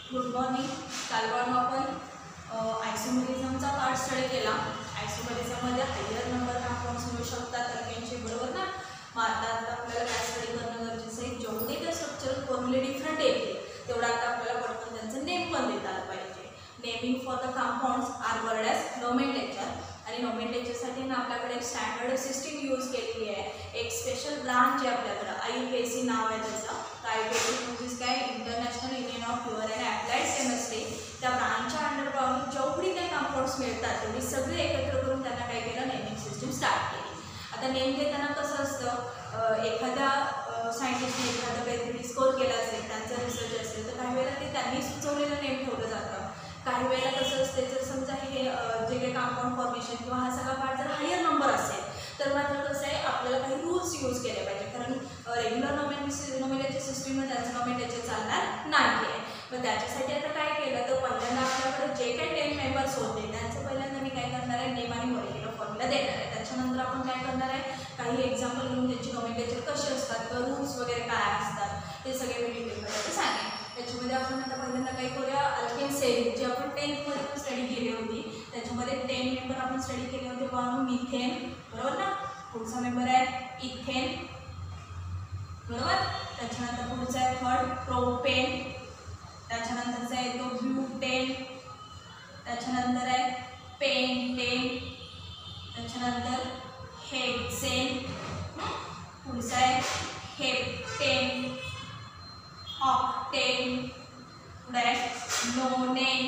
Good morning. काल आपण आयसोमेरिझमचा part study केला. आयसोमेरिझममध्ये हायर नंबर कंपाऊंड्स मिळू शकतात अल्केनचे, बरोबर ना. मग आता आपल्याला काय स्टडी करणं गरजेचं आहे, जेवढे त्या स्ट्रक्चरल फॉर्म्युले डिफरंट येतील तेवढा आता आपल्याला पटकन त्यांचं नेम पण देता आलं पाहिजे. Naming for the compounds are word as nomenclature. आणि नोमेनक्लेचरसाठी ना आपल्याकडे एक स्टँडर्ड सिस्टीम यूज केलेली आहे. एक स्पेशल ब्रांच आहे आपल्याकडं, IUPAC नाव आहे त्याचं. IUPAC म्हणजे काय, international union of pure and applied chemistry. त्या ब्रांचच्या अंडर पाहून जेवढी काही कंपाऊंड्स मिळतात तेवढी सगळे एकत्र करून त्यांना काय केलं, नेमिंग सिस्टीम स्टार्ट केली. आता नेम देताना कसं असतं, एखाद्या सायंटिस्टने एखादं काहीतरी डिस्कवर केलं असेल, त्यांचा रिसर्च असेल, तर काही वेळेला ते त्यांनी सुचवलेलं नेम ठेवलं जातं. काही वेळेला कसं असते, जर समजा हे जे काही कंपाऊंड फॉर्मेशन किंवा हा सगळा पार्ट जर हायर नंबर असेल तर मात्र कसं आहे, आपल्याला काही रूल्स यूज केले पाहिजे. कारण रेग्युलर नोमेनक्लेचर सिस्टीममध्ये त्यांचं नोमेनक्लेचर चालणार नाही आहे. मग त्याच्यासाठी आता काय केलं, तर पहिल्यांदा आपल्याकडे जे काही 10 मेंबर्स होते त्यांचं पहिल्यांदा मी काय करणार आहे, नेम आणि मॉलिक्युलर फॉर्म्युला देणार आहे. त्याच्यानंतर आपण काय करणार आहे, काही एक्झाम्पल घेऊन त्यांची नोमेनक्लेचर कसे असतात, रूल्स वगैरे काय असतात ते सगळे मी डिटेलमध्ये सांगेन. त्याच्यामध्ये आपण आता पहिल्यांदा काय करूया, अल्केन सेरीज जी आपण 10th मध्ये पण स्टडी केली होती, त्याच्यामध्ये 10 मेंबर आपण स्टडी केले होते. पाहून मिथेन, बरोबर ना. पुढचा मेंबर आहे इथेन, बरोबर. त्याच्यानंतर पुढचा आहे थर्ड प्रोपेन. त्याच्यानंतरचा आहे तो ब्युटेन. त्याच्यानंतर आहे पेंटेन. त्याच्यानंतर हेक्सेन. पुढचा आहे हेप्टेन, ऑक्टेन. पुढे आहे नोनेन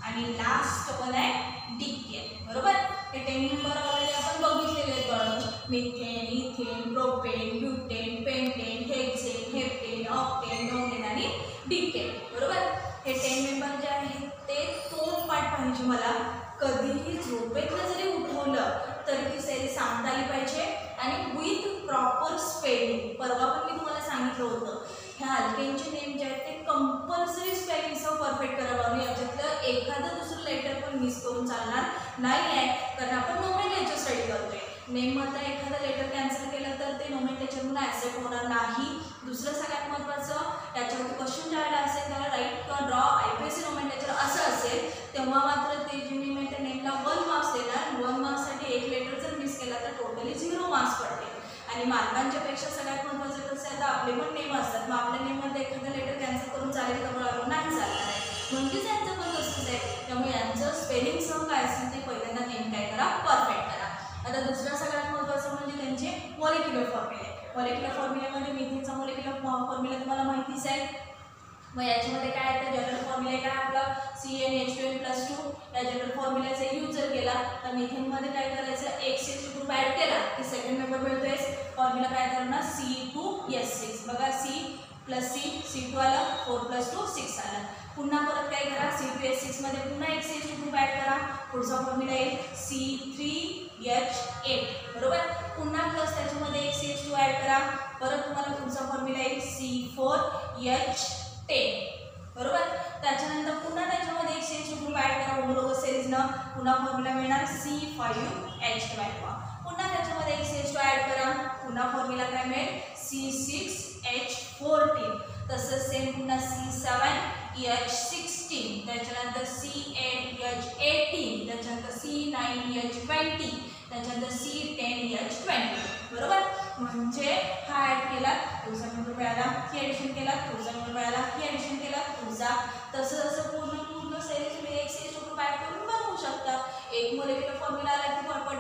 आणि लास्ट पण आहे डिकेन, बरोबर. हे 10 मेंबर ऑलरेडी आपण बघितलेले आहेत बरोबर. Methane, ethane, propane, butane, pentane, hexane, heptane, octane, नोनेन आणि डिकेन, बरोबर. हे 10 मेंबर जे आहेत ते तोच पाठ पाहिजे मला. कधीही झोपेतनं जरी उठवलं तरी ती सेरी सांगता आली पाहिजे आणि विथ प्रॉपर स्पेलिंग. परवा पण मी तुम्हाला सांगितलं होतं, ह्या अल्केनचे नेम जे आहेत ते कंपल्सरी स्पेलिंगसह परफेक्ट करावं. आणि याच्यातलं एखादं दुसरं लेटर पण मिस करून चालणार नाही आहे, कारण आपण नोमेनक्लेचर स्टडी करतोय. नेममधलं एखादं लेटर कॅन्सल केलं तर ते नोमेनक्लेचर म्हणून ॲक्सेप्ट होणार नाही. दुसरं सगळ्यात महत्त्वाचं, त्याच्यावरती क्वेश्चन ज्यावेळेला असेल त्याला राईट किंवा ड्रॉ IUPAC नोमेनक्लेचर असं असेल तेव्हा मात्र ते जे नेम आहे त्या नेमला 1 मार्क्स देणार. 1 मार्क्ससाठी एक लेटर जर मिस केला तर टोटली 0 मार्क्स पडते. आणि मार्कांच्या पेक्षा सगळ्यात महत्त्वाचं कसं आहे, आता आपले पण नेम असतात, मग आपल्या नेममध्ये एखादं लेटर कॅन्सल करून चालेल तर नाही चालणार आहे, म्हणजेच यांचं पण तसंच आहे. त्यामुळे यांचं स्पेलिंगसह काय असेल ते पहिल्यांदा नेम काय करा, परफेक्ट करा. आता दुसरा सगळ्यात महत्त्वाचं म्हणजे त्यांचे मॉलिक्युलर फॉर्म्युले. मॉलिक्युलर फॉर्म्युल्यामध्ये मिथेनचा मॉलिक्युलर फॉर्म्युला तुम्हाला माहितीच आहे. मग याच्यामध्ये काय आहे, जनरल फॉर्म्युला काय आपला CnH2n+2. या जनरल फॉर्म्युल्याचा यूज जर केला तर मिथेनमध्ये काय करायचं, एक CH2 ग्रुप ॲड केला की सेकंड मेंबर मिळतोय. फॉर्म्युला काय करणार, C2H6. बघा C + C, C2 आलं, 4 + 2 6 आलं. पुन्हा परत काय करा, C2H6 मध्ये पुन्हा एक CH2 ग्रुप ॲड करा. पुढचा फॉर्म्युला येईल C3H8, बरोबर. पुन्हा प्लस त्याच्यामध्ये एक CH2 ॲड करा. परत तुम्हाला पुढचा फॉर्म्युला येईल C4H10, बरोबर. त्याच्यानंतर पुन्हा त्याच्यामध्ये एक CH2 ग्रुप ॲड करा होमोलॉगस सिरीजनं. पुन्हा फॉर्म्युला मिळणार C5H12. पुन्हा त्याच्यामध्ये एक CH2 ॲड करा. पुन्हा फॉर्म्युला काय मिळेल, C6H14. तसंच सेम पुन्हा C7H16. त्याच्यानंतर C8H18. त्याच्यानंतर C9H20. त्याच्यानंतर C10H20, बरोबर. म्हणजे हा ॲड केला पुढचा नंबर मिळाला, ही ॲडिशन केला पुढचा नंबर मिळाला, ही ॲडिशन केला पुढचा. तसं जसं पूर्ण सेरीज तुम्ही एक CH2 ग्रुप ॲड करून बनवू शकता. एक मॉलिक्युलर फॉर्म्युला आला की पटपट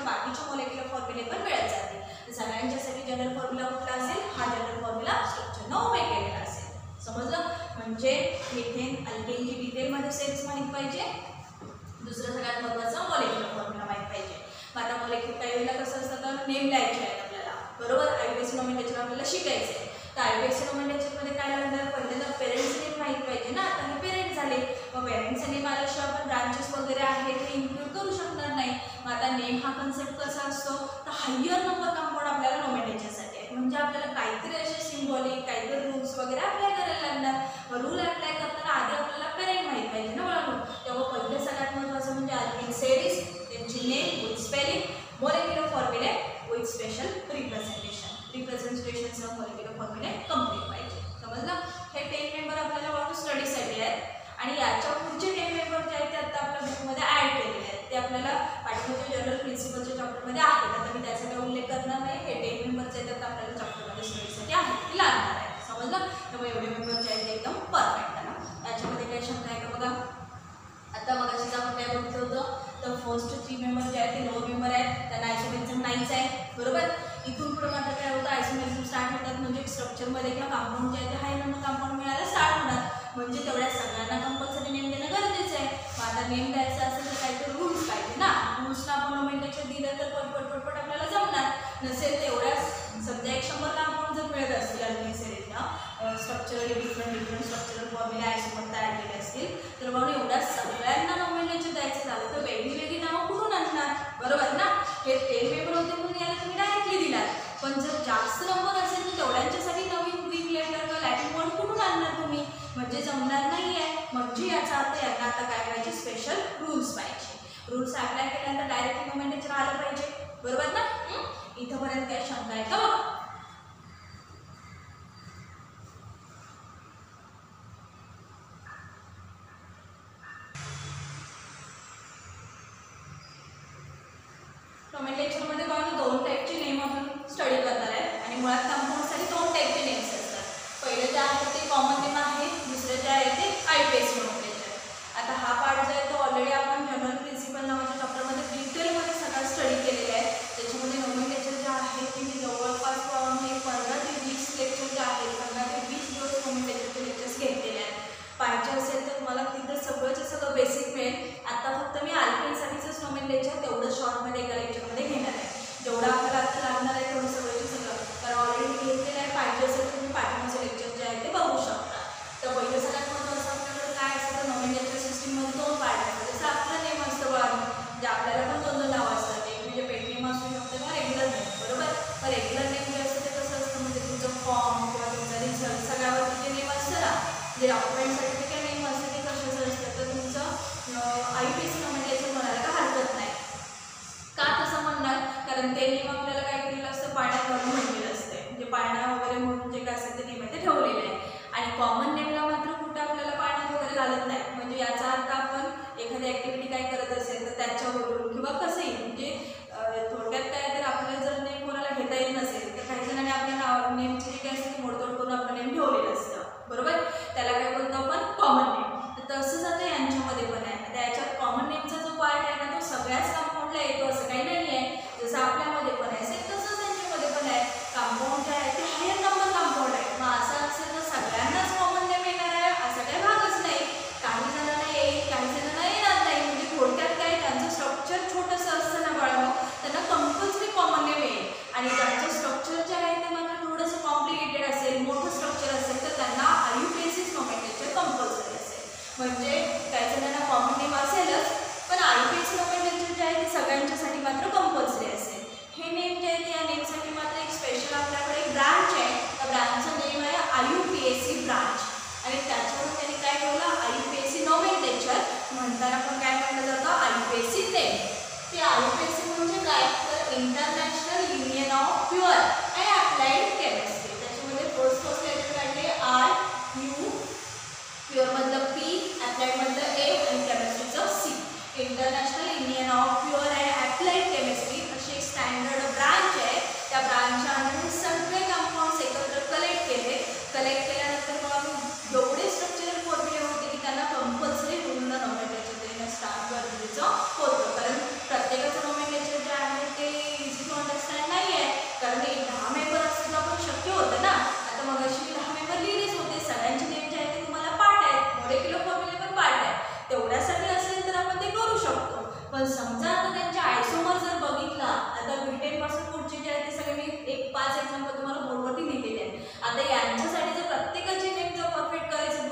बाकीचे मॉलिक्युलर फॉर्म्युले पण मिळत जातील. सगळ्यांच्यासाठी जनरल फॉर्म्युला कुठला असेल, हा जनरल फॉर्म्युला स्ट्रक्चरनं उभे केलेला असेल. समजलं. म्हणजे मिथेन अल्केनची डिटेलमध्ये सेरीज माहीत पाहिजे. दुसरं सगळ्यात महत्त्वाचं मॉलिक्युलर फॉर्म्युला माहीत पाहिजे. मग आता मॉलिक्युलर काही वेळेला कसं असतं, तर नेम लिहायचे आहेत आपल्याला, बरोबर. IUPAC नोमेनक्लेचर आपल्याला शिकायचं आहे. तर IUPAC नोमेनक्लेचरमध्ये काय लागणार, पहिल्यांदा पेरेंट्स नेम माहीत पाहिजे ना. आता हे पेरेंट झाले, मग पेरेंट्सचे नेम आल्याशिवाय आपण ब्रांचेस वगैरे आहेत ते इन्क्लूड करू शकणार नाही. मग आता नेम हा कन्सेप्ट कसा असतो, तर हायर नंबर कंपाऊंड आपल्याला नोमेनक्लेचरसाठी आहे. म्हणजे आपल्याला काहीतरी असे सिम्बॉलिक काहीतरी रूल्स वगैरे अप्लाय करायला लागणार. मग रूल अप्लाय करताना आधी आपल्याला पेरेंट माहीत पाहिजे ना बाळांनो. तेव्हा पहिलं सगळ्यात महत्त्वाचं म्हणजे अल्केन सेरीज, त्यांची नेम विथ स्पेलिंग, मॉलिक्युलर फॉर्म्युले विथ स्पेशल रिप्रेझेंटेशनसह मॉलिक्युलर फॉर्म्युले कंप्लीट पाहिजे. समजलं. हे 10 मेंबर आपल्याला स्टडीसाठी आहेत. तेव्हा एवढे मेंबर जे आहेत ते एकदम परफेक्ट आहे ना. याच्यामध्ये काही शंका आहे का बघा. आता मगाशी आपण काय बघितलं होतं, तर फर्स्ट 3 मेंबर जे आहेत ते लोअर मेंबर आहेत, त्यांना आयसोमेरिझम नाहीच आहे बरोबर. इथून पुढे मात्र काय होतं, आयसोमेरिझम स्टार्ट होतात म्हणजे स्ट्रक्चरमध्ये किंवा कंपाऊंड जे आहे ते हायर नंबर कंपाऊंड मिळायला स्टार्ट होणार, म्हणजे तेवढ्या सगळ्यांना कंपल्सरी नेम देणं गरजेचं आहे. मग आता नेम द्यायचं असेल तर काहीतरी रूल्स पाहिजे ना. रूल्सला आपण नोमेनक्लेचर दिलं तर पटपट आपल्याला जमणार. नसेल तेवढ्याच समजा 100 कंपाऊंड जर मिळत असतील अल्टरनेटिव्हना स्ट्रक्चरली डिफरंट स्ट्रक्चरल फॉर्म्युला आयसोमर तयार केले असतील, तर म्हणून एवढ्या सगळ्यांना नोमेनक्लेचर द्यायचं झालं तर वेगळी नावं कुठून आणणार बरोबर ना. हे 10 मेंबर होते म्हणून याला तुम्ही डायरेक्टली दिलात, पण जर जास्त नंबर असेल तर तेवढ्यांच्यासाठी नवीन ग्रीक लेटर किंवा लॅटिन वर्ड कुठून आणणार तुम्ही, म्हणजे जमणार नाही आहे. म्हणजे याचा अर्थ यांना आता काय पाहिजे, स्पेशल रूल्स पाहिजे. रूल्स अप्लाय केल्यानंतर डायरेक्टली नोमेनक्लेचर आलं पाहिजे बरोबर ना. इथंपर्यंत काय शंका आहे का बघा. नोमेनक्लेचरमध्ये बघा 2 टाईपचे नेम आपण स्टडी करणार आहे आणि मुळात कंपाऊंडसाठी 2 टाईपचे नेम्स असतात. पहिले जे आहे ते कॉमन नेम आहे, दुसरे जे आहे ते आयपीएसी नोमेनक्लेचर. आता हा पार्ट जो आहे तो ऑलरेडी आपण जनरल प्रिन्सिपल नावाच्या चॅप्टरमध्ये डिटेलमध्ये सगळा स्टडी केलेला आहे. त्याच्यामध्ये नोमेनक्लेचर जे आहे ते मी जवळपास 15 ते 20 लेक्चर जे आहेत 15 ते 20 दिवस नोमेनक्लेचरचे लेक्चर्स घेतलेले आहेत. पाहिजे असेल तर तुम्हाला तिथं सगळं बेसिक मिळेल. आता फक्त मी आल्पिनसाठीचंच नोमेनक्लेचर तेवढं शॉर्टमध्ये एका लेक्चरमध्ये घेणार आहे. जेवढं आपल्याला आता लागणार आहे तेवढं सगळं कारण ऑलरेडी घेतलेलं आहे. पाहिजे असेल तर तुम्ही पाठीमागचे लेक्चर जे आहे ते बघू शकता. तर पहिलं सगळ्यात महत्त्वाचं आपल्याकडे काय असतं, तर नोमेनक्लेचर सिस्टीममध्ये 2 पार्ट आहेत. जसं आपलं नेम असतं बघा, म्हणजे आपल्याला पण 2 नावं असतात, एक म्हणजे पेट नेम असू शकते किंवा रेग्युलर नेम बरोबर. तर रेग्युलर नेम जे असतं ते कसं असतं, म्हणजे तुमचं फॉर्म किंवा तुमचा रिझल्ट सगळ्यावरती जे नेम असतं ना, जे डॉक्युमेंट सर्टिफिकेट नेम असतं ते कशाचं असतं, तर तुमचं आयपीएसी नोमेनक्लेचर म्हणायला का हरकत नाही. का तसं म्हणणार, कारण ते नेम आपल्याला काय केलेलं असतं, पाण्यात घालून म्हटलेलं असते, म्हणजे पाळणा वगैरे म्हणून जे काय असेल ते नेम आहे ते ठेवलेलं आहे. आणि कॉमन नेमला मात्र कुठं आपल्याला पाळण्यात वगैरे घालत नाही. म्हणजे याचा अर्थ आपण एखादी ॲक्टिव्हिटी काय करत असेल तर त्याच्यावरून किंवा कसंही, म्हणजे थोडक्यात काय, तर आपल्याला जर नेम कोणाला घेता येत नसेल तर काही जणांनी आपल्या नेमची जे काय असेल ते मोडतोड करून आपलं नेम ठेवलेलं असतं बरोबर. त्याला काय बोलतो आपण, कॉमन नेम. तर तसंच आता यांच्यामध्ये पण आहे. आता याच्यात कॉमन नेमचा जो पार्ट आहे ना तो सगळ्याच कंपाऊंडला येतो असं काही नाही आहे. जसं आपल्यामध्ये पण आहे सेम तसंच त्यांच्यामध्ये पण आहे. कंपाऊंड जे आहे ते हायर नंबर कंपाऊंड आहे. मग असं असेल तर सगळ्यांनाच कॉमन नेम येणार आहे असा काही भागच नाही. काही जणांना येईल, काही जणांना येणार नाही. म्हणजे थोडक्यात काय, त्यांचं स्ट्रक्चर छोटंसं असतं ना बाळांनो, त्यांना कंपल्सरी कॉमन नेम येईल. आणि ज्यांचं स्ट्रक्चर जे आहे ते मात्र थोडंसं कॉम्प्लिकेटेड असेल, मोठं स्ट्रक्चर असेल तर त्यांना आयपीएसी नोमेनक्लेचर कंपल्सरी असेल. म्हणजे काही जणांना कॉमन नेम असेलच, पण आयपीएसी नोमेनक्लेचर जे आहे ते सगळ्यांच्यासाठी मात्र कंपल्सरी असेल. हे नेम जे आहे या नेमसाठी मात्र एक स्पेशल आपल्याकडे एक ब्रांच आहे. त्या ब्रांचचं नेम आहे आयपीएसी ब्रांच. आणि त्याच्यावर त्यांनी काय ठेवलं, आयपीएसी नोमेनक्लेचर. म्हणताना पण काय म्हटलं जातं, आयपीएसी नेम. ते आयपीएसी म्हणजे काय, तर international union of pure and applied chemistry. त्याच्यामध्ये फर्स्ट लेटर काढले RU, प्युअरमधलं P, अप्लाइडमधलं A आणि केमिस्ट्रीचं C. International union of pure and applied chemistry अशी एक स्टँडर्ड ब्रांच आहे. त्या ब्रांचच्या अंडर सगळे कंपाऊंड्स एकत्र कलेक्ट केल्यानंतर मग आम्ही एवढे स्ट्रक्चरल फॉर्म्युले होते की त्यांना कंपल्सरी पूर्ण नोमेनक्लेचर देणं स्टार्ट गरजेचं होतं. कारण प्रत्येकाचं नोमेनक्लेचर जे आहे ते इझी टू अंडरस्टँड नाही आहे. कारण 10 मेंबर असतं तर आपण शक्य होतं ना. आता मग अशी 10 मेंबर लिहिलेच होते, सगळ्यांचे नेम जे आहे ते तुम्हाला पाठ आहेत, मॉलिक्युलर फॉर्म्युले पण पाठ आहे. तेवढ्यासाठी असेल तर आपण ते करू शकतो. पण समजा आता त्यांच्या आयसोमर जर बघितला, आता B10 पासून पुढचे जे आहे ते सगळे मी 5 एक्झाम्पल तुम्हाला बोर्डवरती लिहिलेले आहेत. आता यांच्यासाठी जर प्रत्येकाचे नेम जर परफेक्ट करायचं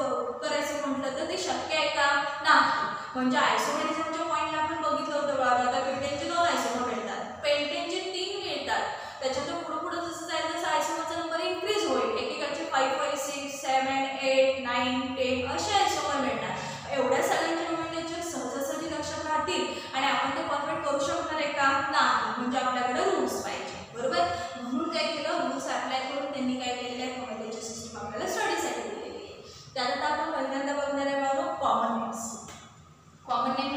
म्हटलं तर ते शक्य आहे का, नाही. म्हणजे आयसोमेरिझमच्या पॉईंटला आपण बघितलं होतं बघा, आता B10चे 2 आयसोमर मिळतात, पेंटेनचे 3 मिळतात. त्याच्यातून पुढे जसं जाईल तसं आयसोमरचा नंबर इन्क्रीज होईल. एकेकाचे 5, 5, 6, 7, 8, 9, 10 असे आयसोमर मिळणार. एवढ्या सगळ्यांचे नोमेनक्लेचर सहजासहजी लक्षात राहतील आणि आपण ते परफेक्ट करू शकणार आहे का, नाही. म्हणजे आपल्याकडे रूल्स पाहिजे बरोबर. म्हणून काय केलं, रूल्स अप्लाय करून त्यांनी काय केलेलं आहे, नोमेनक्लेचर सिस्टीम आपल्याला स्टडीसाठी दिलेली आहे. त्यानंतर आपण पहिल्यांदा बघणार आहे common names. Common name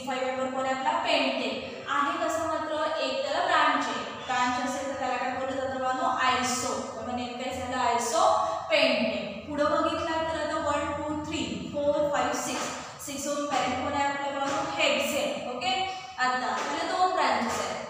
85 member कोण आहे आपला पेंटेन आहे. कसं मात्र एक त्याला ब्रांच आहे. ब्रांच असेल तर त्याला काय बोललं जातं बाळांनो आयसो. तर नेम काय झालं आयसो पेंटेन. पुढे बघितलं तर आता 1 2 3 4 5 6 वरून पॅरेंट कोण आहे आपल्या बाळांनो हेक्सेन. ओके आता आपल्याला दोन ब्रांचेस आहेत.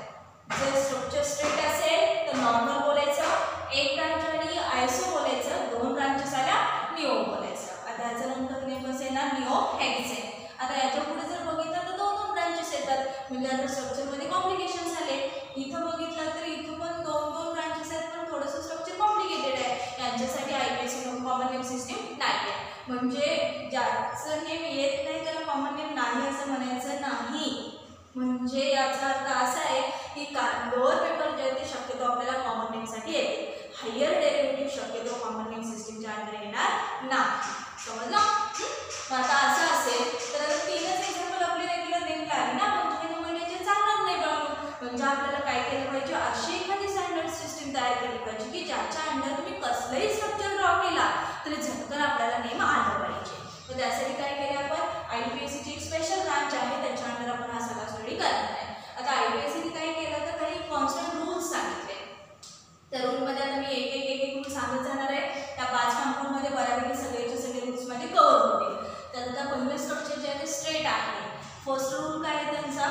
जर स्ट्रक्चर स्ट्रेट असेल तर नॉर्मल बोलायचं, एक ब्रांच आणि आयसो बोलायचं, दोन ब्रांचेस आल्या निओ बोलायचं. आता याचा नंतर नेम कसं येणार निओ हेक्सेन. आता याच्या पुढे जर बघितलं तर दोन दोन ब्रांचेस येतात म्हणजे आता स्ट्रक्चरमध्ये कॉम्प्लिकेशन झाले. इथं बघितलं तर इथं पण दोन दोन ब्रांचेस आहेत पण थोडंसं स्ट्रक्चर कॉम्प्लिकेटेड आहे. यांच्यासाठी आयपीएससी कॉमन नेम सिस्टीम नाही आहे. म्हणजे ज्याचं नेम येत नाही त्याला कॉमन नेम नाही असं म्हणायचं नाही. म्हणजे याचा अर्थ असा आहे की लोअर पेपर जे ते शक्यतो आपल्याला कॉमन नेमसाठी येते. हायर डेरिव्हेटिव्ह शक्यतो कॉमन नेम सिस्टीमच्या अंडर येणार नाही. समजलं? आता असं असेल तर तीनच एक्झाम्पल आपली रेग्युलर नेमला आली ना म्हणजे हे महिन्याचे चालणार नाही बघा. म्हणजे आपल्याला काय केलं पाहिजे अशी एखादी स्टँडर्ड सिस्टीम तयार केली पाहिजे की ज्याच्या अंडर तुम्ही कसलंही स्ट्रक्चर ड्रॉ केला तरी झटकन आपल्याला नेम आलं पाहिजे. तर त्यासाठी काय केलं आपण आयपीएससीची एक स्पेशल ब्रांच आहे त्याच्या अंडर आपण हा सगळा स्टडी करणार आहे. आता आयपीएससीने काय केलं तर काही कॉन्स्टंट रूल्स सांगितले. त्या रूलमध्ये आता मी एक एक एक रूल सांगत जाणार आहे. त्या 5 कंपाऊंडमध्ये बऱ्यापैकी सगळेचे सगळे रूल्स मध्ये कव्हर होतील. तर आता पहिलं स्ट्रक्चर जे आहे ते स्ट्रेट आहे. फर्स्ट रूल काय आहे त्यांचा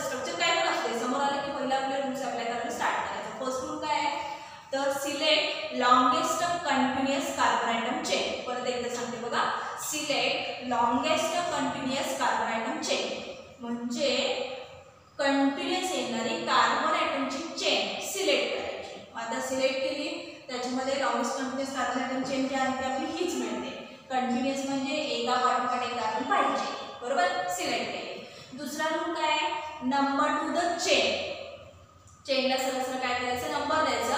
स्ट्रक्चर काय पण असते समोर आलं की पहिला आपले रूल्स अप्लाय करायला स्टार्ट करायचं. फर्स्ट रूल काय आहे तर select longest continuous carbon atom chain. परत एकदा सांगते बघा select longest continuous carbon atom chain म्हणजे कंटिन्युअस येणारी कार्बन आयटमची चेन सिलेक्ट करायची. आता सिलेक्ट केली त्याच्यामध्ये longest continuous carbon atom chain जी आहे ती आपली हीच मिळते. कंटिन्युअस म्हणजे एका पाठोपाठ एक कार्बन पाहिजे बरोबर सिलेक्ट केली. दुसरा रूल काय आहे नंबर टू द चेन. चेनला सरळ काय करायचं नंबर द्यायचा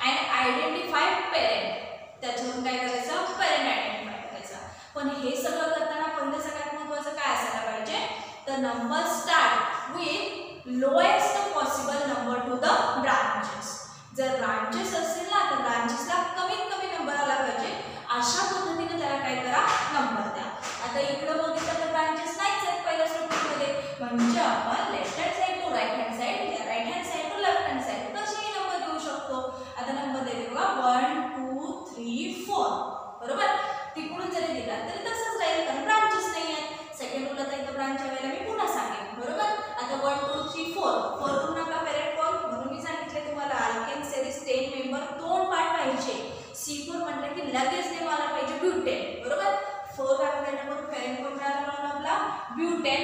अँड आयडेंटिफाय पेरेंट. त्याच्यावरून काय करायचं पेरेंट आयडेंटिफाय करायचा. पण हे सगळं करताना पहिलं सगळ्यात महत्त्वाचं काय असायला पाहिजे तर number start with lowest possible number two the branches. जर ब्रांचेस असेल ना तर ब्रांचेसला कमीत कमी नंबर आला पाहिजे. अशा पद्धतीने त्याला काय करा नंबर द्या. आता इकडं बघितलं तर ब्रांचेस नाहीच आहेत पहिल्या स्ट्रक्चरमध्ये म्हणजे आपण left hand side to right hand side right hand side to left hand side कसेही नंबर देऊ शकतो. आता नंबर देते बघा 1 2 3 4 बरोबर. तिकडून जरी दिला तरी तसंच राहील कारण ब्रांचेस नाही आहेत. सेकंड रूल आता इथं ब्रांच वेळेला मी पुन्हा सांगेन बरोबर. आता 1 2 3 4 रूल आपला पेरेंट कोण म्हणून मी सांगितले तुम्हाला अल्केन सेरीज 10 मेंबर 2 पार्ट पाहिजे. C4 म्हटलं की लगेच नेम आला पाहिजे ब्युटेन बरोबर. 4 कार्बन आयटमवरून पेरेंट कोण मिळाला म्हणून आपला ब्युटेन.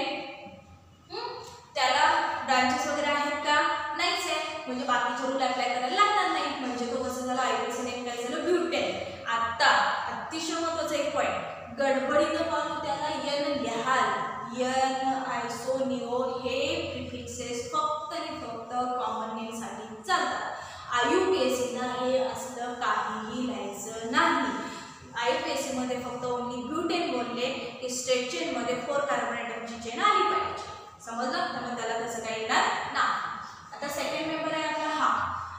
त्याला ब्रांचेस वगैरे आहेत का नाहीच आहे म्हणजे बाकीचे रूल अप्लाय करायला लागणार नाही. म्हणजे तो कसं झाला आयपीएससी नेम काय झालं ब्युटेन. आता अतिशय महत्त्वाचा एक पॉईंट गडबडीनं पाहून त्याला एन लिहाल. एन आयसो निओ हे प्रिफिक्सेस फक्त आणि फक्त कॉमन नेमसाठी चालतात. आयपीएससीला हे असलं काहीही लिहायचं नाही. आयपीएससी मध्ये फक्त ओनली ब्युटेन बोलले की स्ट्रेट चेन मध्ये 4 कार्बन आयटमची चेन आली पाहिजे. समजलं तर मग त्याला तसं काही येणार नाही. आता सेकंड मेंबर आहे आपला हा.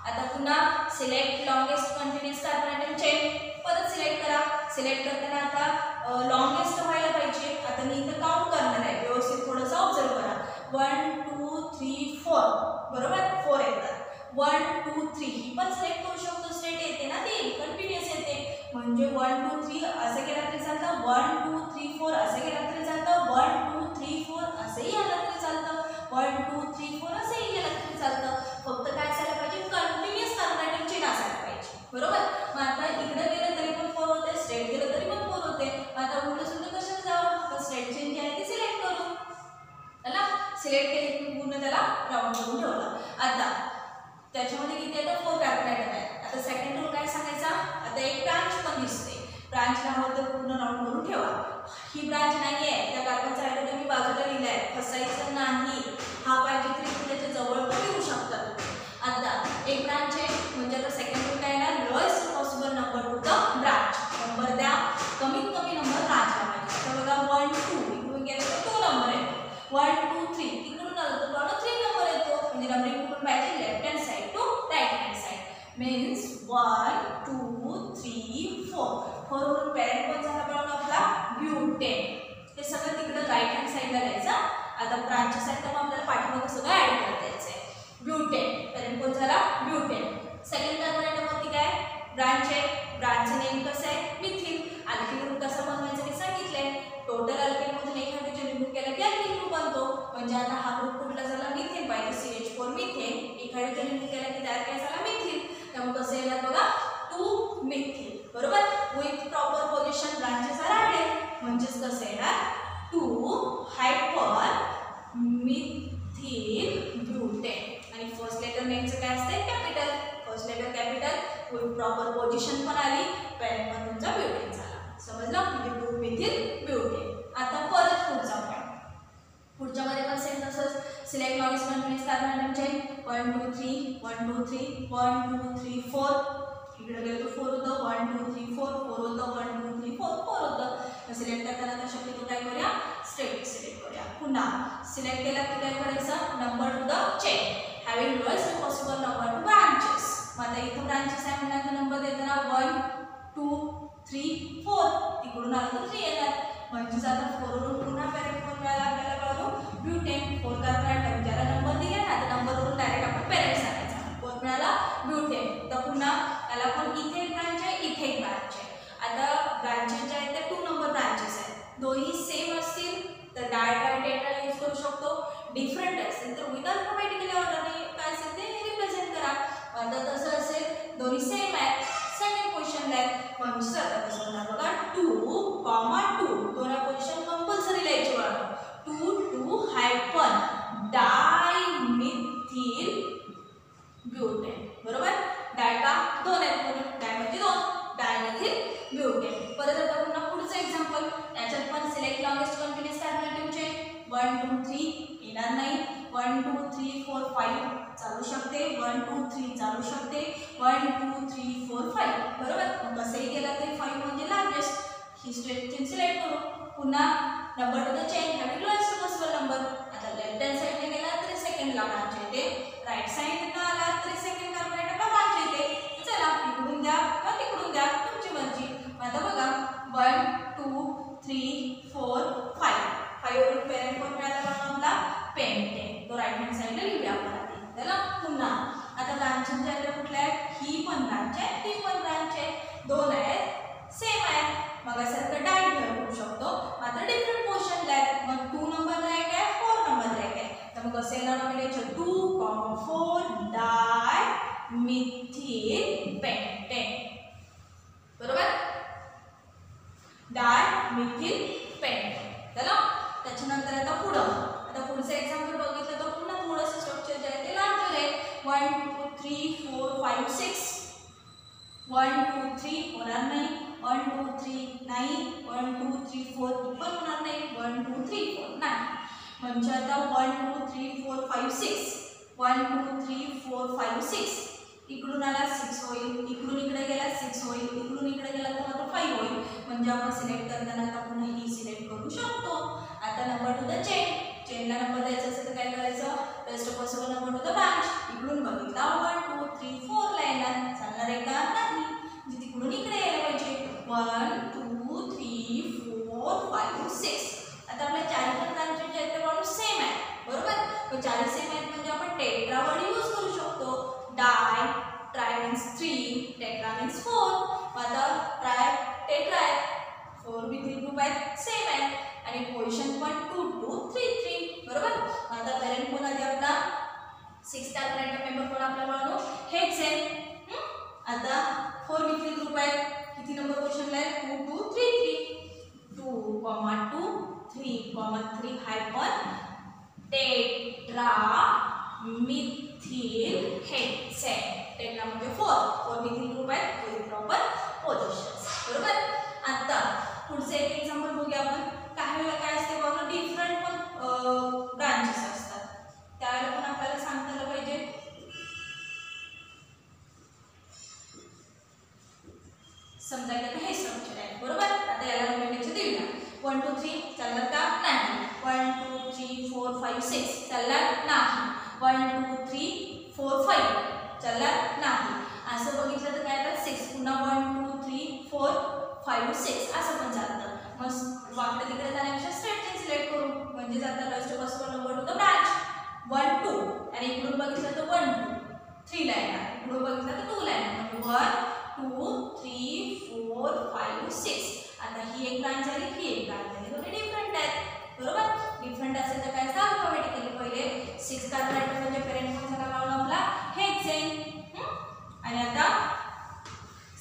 आता पुन्हा select longest continuous carbon atom chain परत सिलेक्ट करा. सिलेक्ट करताना आता लॉंगेस्ट व्हायला पाहिजे. आता मी इथं काउंट करणार आहे व्यवस्थित थोडंसं ऑब्झर्व करा. 1 2 3 4 बरोबर 4 येतात. 1 2 3 ही पण सिलेक्ट करू शकतो स्ट्रेट येते ना ती कंटिन्युअस येते म्हणजे 1 2 3 असं केलं तरी चालतं. 1 2 3 4 असं केलं तरी चालतं. 1 2 3 4 असंही आलं तरी चालतं. 1 2 3 4 असंही केलं तरी चालतं. फक्त काय असायला पाहिजे कंटिन्युअस कार्बन आयटम चेन असायला पाहिजे बरोबर. मग आता इकडे गेलं तरी पण 4 होते स्ट्रेट गेलं तरी पण 4 होते. आता उलट सुद्धा कशाला जावं तर स्ट्रेट चेन जी आहे ती सिलेक्ट करू त्याला सिलेक्ट केली की पूर्ण त्याला राऊंड करून ठेवलं. आता त्याच्यामध्ये किती येतं 4 कार्बन आयटम आहेत. आता सेकंड रूल काय सांगायचा आता एक ब्रांच पण दिसते. ब्रांचला हवं तर पूर्ण राऊंड करून ठेवा. ही ब्रांच नाही आहे त्या कार्बनचा आयटम तुम्ही बाजूला लिहिलाय फसायचं नाही. हा पाहिजे तरी त्याच्या जवळ पण येऊ शकता तुम्ही. आता एक ब्रांच आहे म्हणजे आता सेकंड रूल काय येणार lowest possible number two the branch. Number द्या कमीत कमी नंबर ब्रांचला पाहिजे. तर बघा 1 2 इकडून गेलं तर 2 नंबर येतो. 1 2 3 तिकडून आलं तर बघा 3 नंबर येतो म्हणजे नंबरिंग कुठून पाहिजे left hand side to right hand side means 1 2 3 4 वरून पेरेंट कोण झाला बघा आपला ब्युटेन. हे सगळं तिकडे राईट हँड साइडला द्यायचं. आता ब्रांच म्हणजे आता हा ग्रुप कुठला झाला मिथेन पाहिजे CH4 मिथेन एका ठिकाणी केला की तयार काय झाला मिथिल त्यामुळे कसं येणार बघा 2 मिथिल बरोबर with proper position branches are added म्हणजेच कसं येणार 2 हायपर मिथिल ब्युटेन आणि फर्स्ट लेटर नेमचं काय असते capital first letter capital with proper position पण आली पॅरेंट पण तुमचा ब्युटेन झाला समजलं म्हणजे 2 मिथिल ब्युटेन आता परत पुढचा पॉईंट पुढच्या मध्ये पण सेम तसंच select longest continuous carbon atom chain 1 2 3 1 2 3 1 2 3 4 इकडे गेलो तर 4 होतं 1 2 3 4 4 होतं 1 2 3 4 4 होतं सिलेक्ट करताना तर शक्यतो काय करूया स्ट्रेट सिलेक्ट करूया पुन्हा सिलेक्ट केला की काय करायचं number two the chain having lowest possible number two branches मग आता इथं ब्रांचेस आहे म्हणल्यानंतर नंबर देताना 1 2 3 4 तिकडून आलं तर 3 येणार म्हणजेच आता 4 वरून पुन्हा पॅरेंट कोण मिळाला आपल्याला कळलो ब्युटेन 4 कार्बन ॲटम ज्याला नंबर दिला ना त्या नंबरवरून डायरेक्ट आपण पॅरेंट सांगायचा कोण मिळाला ब्युटेन तर पुन्हा त्याला पण इथे एक ब्रांच आहे इथे एक ब्रांच आहे आता ब्रांचेस जे आहेत ते 2 नंबर ब्रांचेस आहेत दोन्ही सेम असतील तर डाय ट्राय टेट्रा यूज करू शकतो डिफरंट असेल तर विथ अल्फाबेटिकली ऑर्डरने काय असेल ते रिप्रेझेंट करा आता तसं असेल दोन्ही सेम आहेत सेकंड पोझिशनला आहेत म्हणजे आता कसं होणार बघा 2, 2 दोन्ही पोझिशन कंपल्सरी लिहायची बघा 2 2 हायफन डायमिथिल ब्युटेन बरोबर डाय का 2 आहेत म्हणून डाय म्हणजे 2 डायमिथिल ब्युटेन परत आता पुन्हा पुढचं एक्झाम्पल याच्यात पण select longest continuous carbon atom chain 1 2 3 येणार नाही 1 2 3 4 5 चालू शकते 1 2 3 चालू शकते 1 2 3 4 5 बरोबर कसंही गेला तरी 5 म्हणजे लार्जेस्ट ही स्ट्रेट चेन सिलेक्ट करू पुन्हा number two the chain having lowest possible number आता लेफ्ट हँड साइडने गेला तरी सेकंडला ब्रांच येते राईट साइडने आला तरी सेकंड कार्बन ॲटमला ब्रांच येते चला इकडून द्या किंवा तिकडून द्या तुमची मर्जी आता बघा 1 2 3 4 5 वरून पॅरेंट कोण मिळाला बघा आपला पेंटेन तो राईट हँड साइडला लिहूया आपण आधी त्याला पुन्हा आता ब्रांचेस ज्या आहेत कुठल्या आहेत ही पण ब्रांच आहे ती पण ब्रांच आहे दोन आहेत सेम आहे मगासारखं डाय करू शकतो मात्र डिफरंट पोझिशनला आहेत मग 2 नंबरला एक आहे 4 नंबरला एक आहे तर मग कसं येणार आपल्याला 2, 4 डाय मिथिल पेंटेन बरोबर डाय मिथिल पेंटेन चला त्याच्यानंतर आता पुढचं एक्झाम्पल बघितलं तर पुन्हा थोडंसं स्ट्रक्चर जे आहे ते लार्जर आहे 1 2 3 4 5 6 1 2 3 होणार नाही 1 2 3 नाही 1 2 3 4 पण होणार नाही 1 2 3 4 नाही म्हणजे आता 1 2 3 4 5 6 1 2 3 4 5 6 इकडून आला 6 होईल इकडून इकडे गेला 6 होईल इकडून इकडे गेला तर मात्र 5 होईल म्हणजे आपण सिलेक्ट करताना आता पुन्हा ही सिलेक्ट करू शकतो आता नंबर टू द चेनला नंबर द्यायचा असेल तर काय करायचं best possible number two the branch इकडून बघितला 1 2 3 4 ला येणार चालणार आहे का नाही म्हणजे तिकडून इकडे यायला पाहिजे 1 2 3 4 5 6 आता आपल्या चारी पण ब्रांचेस जे आहेत ते म्हणून सेम आहे बरोबर मग चारी सेम आहेत म्हणजे आपण टेट्रा वर्ड यूज करू शकतो डाय ट्राय मीन्स 3 टेट्रा मीन्स 4 आता ट्राय टेट्रा आहे 4 मिथिल ग्रुप आहेत सेम आहे आणि पोझिशन पण 2 2 3 3 बरोबर आता पॅरेंट कोण आधी आपला 6 कार्बन ॲटम मेंबर कोण आपला म्हणून हेक्सेन आता 4 मिथिल ग्रुप आहेत किती नंबर पोझिशनला आहे 2 2 3 3 2, 2, 3, hyphen tetra methyl hexane tetra म्हणजे 4 मिथिल ग्रुप आहेत विथ प्रॉपर पोझिशन्स बरोबर आता पुढचे एक एक्झाम्पल बघूया आपण काही वेळेला काय असते बघा डिफरंट पण ब्रांचेस असतात त्यावेळेला पण आपल्याला सांगता आलं पाहिजे समजा की हे स्ट्रक्चर आहे बरोबर आता याला नोमेनक्लेचर देऊया 1 2 3 चालणार का नाही 1 2 3 4 5 6 चालणार नाही 1 2 3 4 5 चालणार नाही असं बघितलं तर काय तर 6 पुन्हा 1 2 3 4 5 6 असं पण चालतं मग वाकडं तिकडे जाण्यापेक्षा स्ट्रेट चेन सिलेक्ट करू म्हणजे जाता best possible number two the branch 1 2 आणि इकडून बघितलं तर 1 2 3 ला येणार इकडून बघितलं तर 2 ला येणार म्हणजे 1 2 3 4 5 6 आता ही एक ब्रांच झाली ही एक ब्रांच झाली दोन्ही डिफरंट आहेत बरोबर डिफरंट असेल तर काय असतं अल्फाबेटिकली 6 कार्बन ॲटम म्हणजे पेरेंट कोण झाला आपला हेक्सेन. आणि आता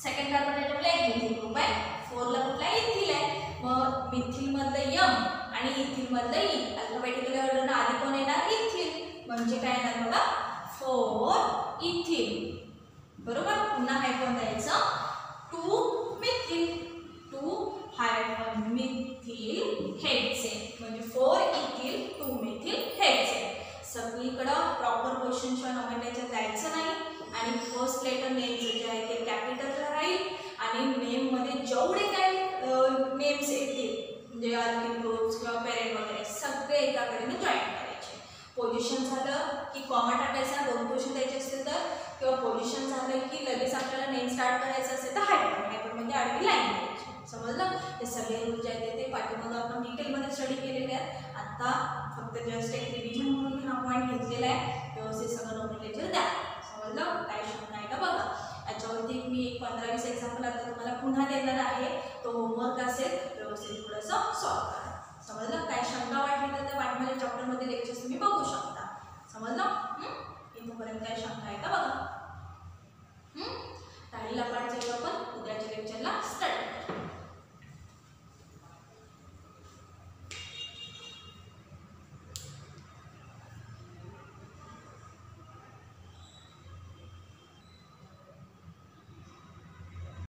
सेकंड कार्बन ॲटमला एक मिथिल ग्रुप आहे, 4 ला कुठला इथिल आहे. मग मिथिल मधलं यम आणि इथिल मधलं ई, अल्फाबेटिकल ऑर्डरनं आधी कोण येणार इथिल, म्हणजे काय येणार बघा 4 इथिल. बरोबर. पुन्हा हायफन द्यायचं 2 मिथिल, 2 हायफन मिथिल हेक्सेन म्हणजे 4 इथिल 2 मिथिल हेक्सेन. सगळीकडं प्रॉपर क्वेश्चनच्या नॉमेनक्लेचर द्यायचं नाही आणि फर्स्ट लेटर नेमचं जे आहे ते कॅपिटलला राहील आणि नेममध्ये जेवढे काही नेम्स येतील म्हणजे अल्किल ग्रुप्स किंवा पेरेंट वगैरे सगळे एकाकडे जॉईन करायचे. पोझिशन झालं की कॉमा टाकायचा, 2 पोझिशन द्यायचे असतील तर, किंवा पोझिशन झालं की लगेच आपल्याला नेम स्टार्ट करायचं असेल तर हायपर, हायपर म्हणजे आडवी लाईन द्यायची. समजलं. हे सगळे रूल जे आहेत ते पाठीमागे आपण डिटेलमध्ये स्टडी केलेले आहेत. आता फक्त जस्ट एक रिव्हिजन म्हणून मी हा पॉईंट घेतलेला आहे. व्यवस्थित सगळं नॉमेनक्लेचर द्या. समजलं. काय शंका आहे का बघा. याच्यावरती मी एक 15-20 एक्झाम्पल आता